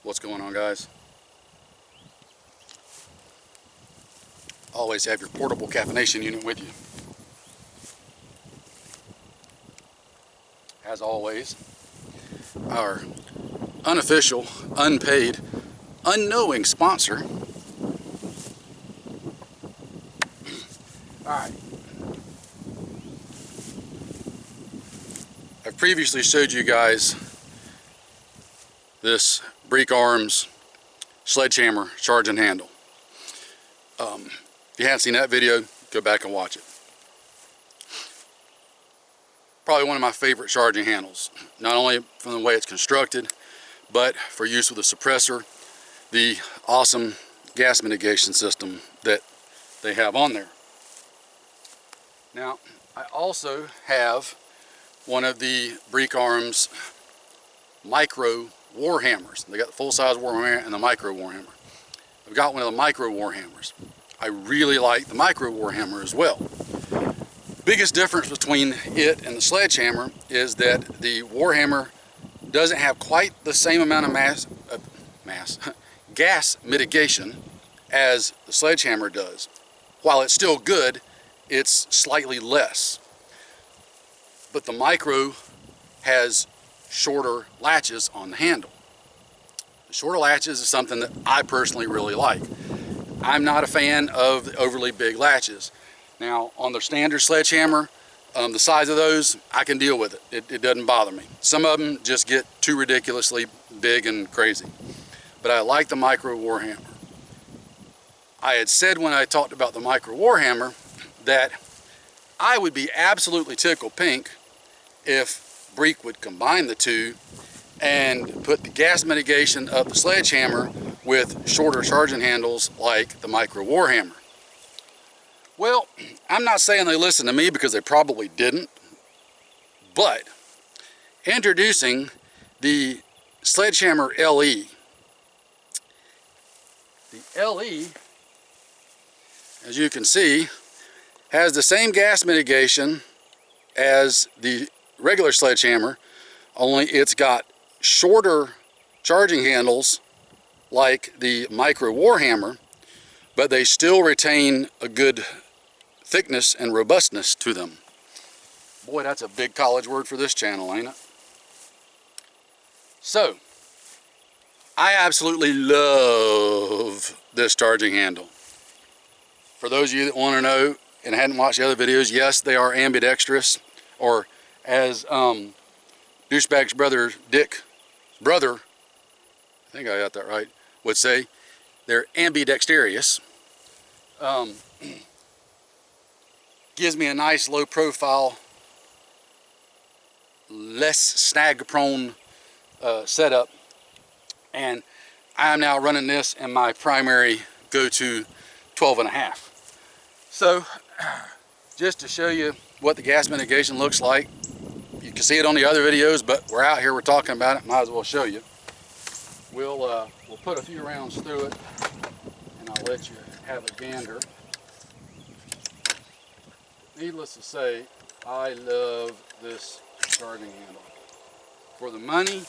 What's going on, guys? Always have your portable caffeination unit with you. As always, our unofficial, unpaid, unknowing sponsor. Alright. I've previously showed you guys this Breek Arms Sledgehammer charging handle. If you haven't seen that video, go back and watch it. Probably one of my favorite charging handles, not only from the way it's constructed, but for use with a suppressor, the awesome gas mitigation system that they have on there. Now, I also have one of the Breek Arms micro war hammers. They got the full-size war hammer and the micro war hammer. I've got one of the micro war hammers. I really like the micro war hammer as well. Biggest difference between it and the Sledgehammer is that the war hammer doesn't have quite the same amount of gas mitigation as the Sledgehammer does. While it's still good, it's slightly less. But the micro has shorter latches on the handle. The shorter latches is something that I personally really like. I'm not a fan of the overly big latches. Now, on the standard Sledgehammer, the size of those, I can deal with it. It doesn't bother me. Some of them just get too ridiculously big and crazy. But I like the micro war hammer. I had said when I talked about the micro war hammer that I would be absolutely tickled pink if Breek would combine the two and put the gas mitigation of the Sledgehammer with shorter charging handles like the micro war hammer. Well, I'm not saying they listened to me because they probably didn't, but introducing the Sledgehammer LE. The LE, as you can see, has the same gas mitigation as the regular Sledgehammer, only it's got shorter charging handles like the micro war hammer, but they still retain a good thickness and robustness to them. Boy, that's a big college word for this channel, ain't it? So, I absolutely love this charging handle. For those of you that want to know and hadn't watched the other videos, yes, they are ambidextrous, or as douchebag's brother Dick's brother, I think I got that right, would say, they're ambidextrous. Gives me a nice low profile, less snag prone setup, and I am now running this in my primary go-to 12.5. So just to show you what the gas mitigation looks like, you can see it on the other videos, but we're out here, we're talking about it, might as well show you. We'll put a few rounds through it, and I'll let you have a gander. Needless to say, I love this charging handle. For the money,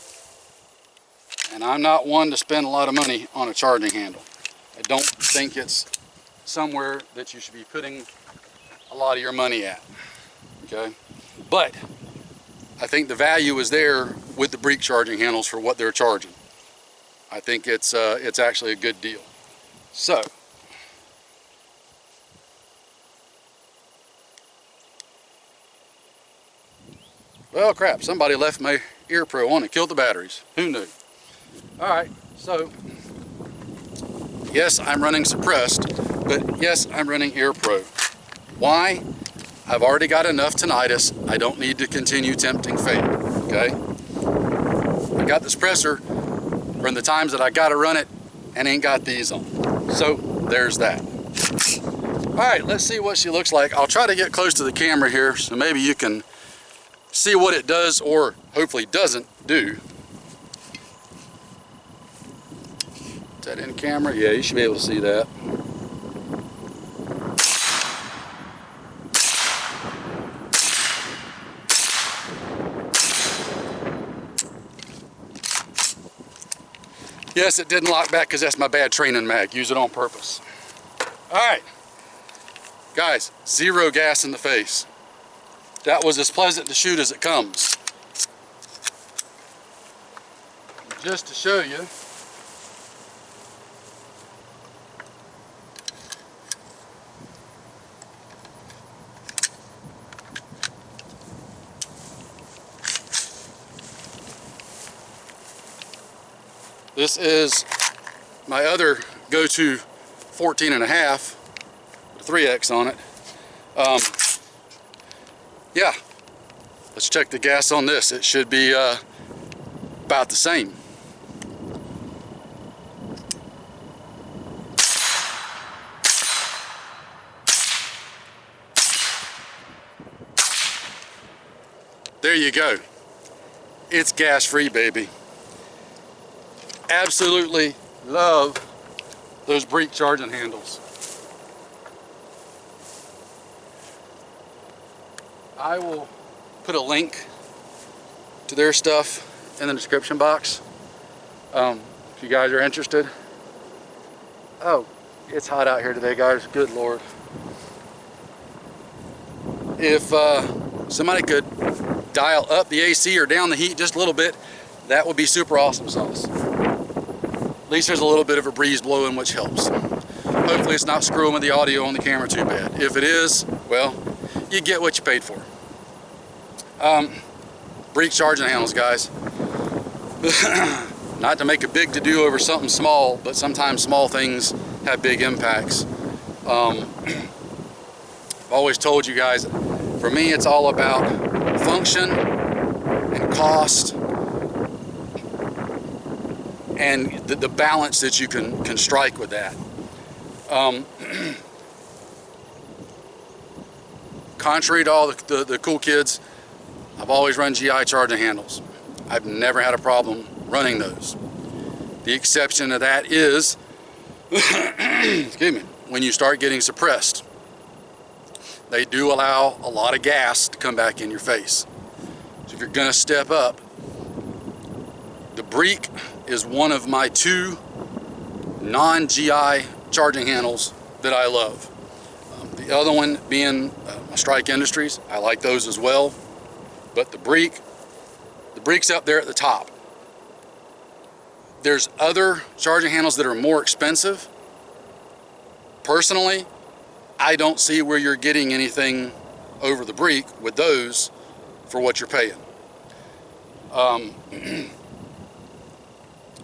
and I'm not one to spend a lot of money on a charging handle. I don't think it's somewhere that you should be putting a lot of your money at, okay? But I think the value is there with the Breek charging handles for what they're charging. I think it's actually a good deal. So, well, crap, somebody left my ear pro on and killed the batteries. Who knew? Alright, so, yes, I'm running suppressed, but yes, I'm running ear pro. Why? I've already got enough tinnitus. I don't need to continue tempting fate, okay? I got the suppressor from the times that I gotta run it and ain't got these on. So, there's that. Alright, let's see what she looks like. I'll try to get close to the camera here so maybe you can see what it does, or hopefully doesn't do. Is that in camera? Yeah, you should be able to see that. Yes, it didn't lock back because that's my bad training mag. Use it on purpose. All right, guys, 0 gas in the face. That was as pleasant to shoot as it comes. Just to show you, this is my other go-to 14.5 with a 3X on it. Yeah, let's check the gas on this. It should be about the same. There you go. It's gas-free, baby. Absolutely love those Breek charging handles. I will put a link to their stuff in the description box if you guys are interested. Oh, it's hot out here today, guys. Good Lord. If somebody could dial up the AC or down the heat just a little bit, that would be super awesome sauce. At least there's a little bit of a breeze blowing, which helps. Hopefully it's not screwing with the audio on the camera too bad. If it is, well, you get what you paid for. Breek charging handles, guys. Not to make a big to-do over something small, but sometimes small things have big impacts. I've always told you guys, for me it's all about function and cost and the balance that you can strike with that. Contrary to all the cool kids, I've always run GI charging handles. I've never had a problem running those. The exception to that is, excuse me, when you start getting suppressed. They do allow a lot of gas to come back in your face. So if you're gonna step up, the Breek is one of my 2 non-GI charging handles that I love. The other one being my Strike Industries. I like those as well. But the Breek's up there at the top. There's other charging handles that are more expensive. Personally, I don't see where you're getting anything over the Breek with those for what you're paying.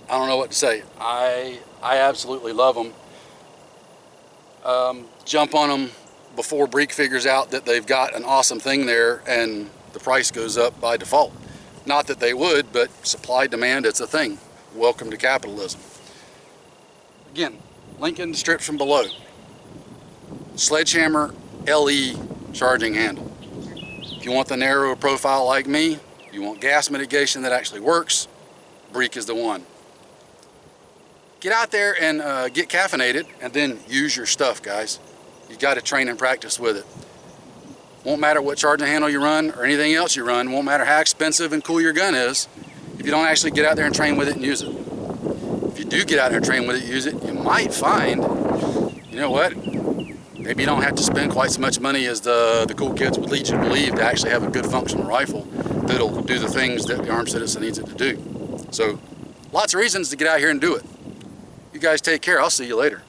I don't know what to say. I absolutely love them. Jump on them before Breek figures out that they've got an awesome thing there and the price goes up by default. Not that they would, but supply demand, it's a thing. Welcome to capitalism. Again, link in the description below. Sledgehammer LE charging handle. If you want the narrow profile like me, you want gas mitigation that actually works, Breek is the one. Get out there and get caffeinated and then use your stuff, guys. You got to train and practice with it. Won't matter what charging handle you run or anything else you run, won't matter how expensive and cool your gun is, if you don't actually get out there and train with it and use it. If you do get out there and train with it and use it, you might find, you know what, maybe you don't have to spend quite so much money as the cool kids would lead you to believe to actually have a good functional rifle that'll do the things that the armed citizen needs it to do. So, lots of reasons to get out here and do it. You guys take care. I'll see you later.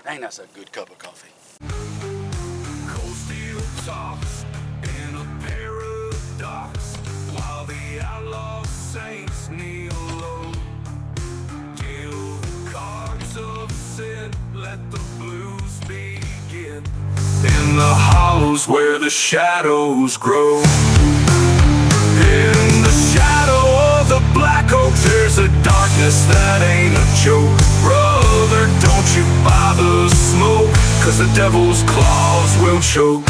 Dang, that's a good cup of coffee. Cold steel tops in a paradox, while the outlaw saints kneel low. Deal the cards of sin, let the blues begin. In the hollows where the shadows grow. In the shadow of the black oak, there's a darkness that ain't a joke. Brother, don't you bother smoke, 'cause the devil's claws will choke.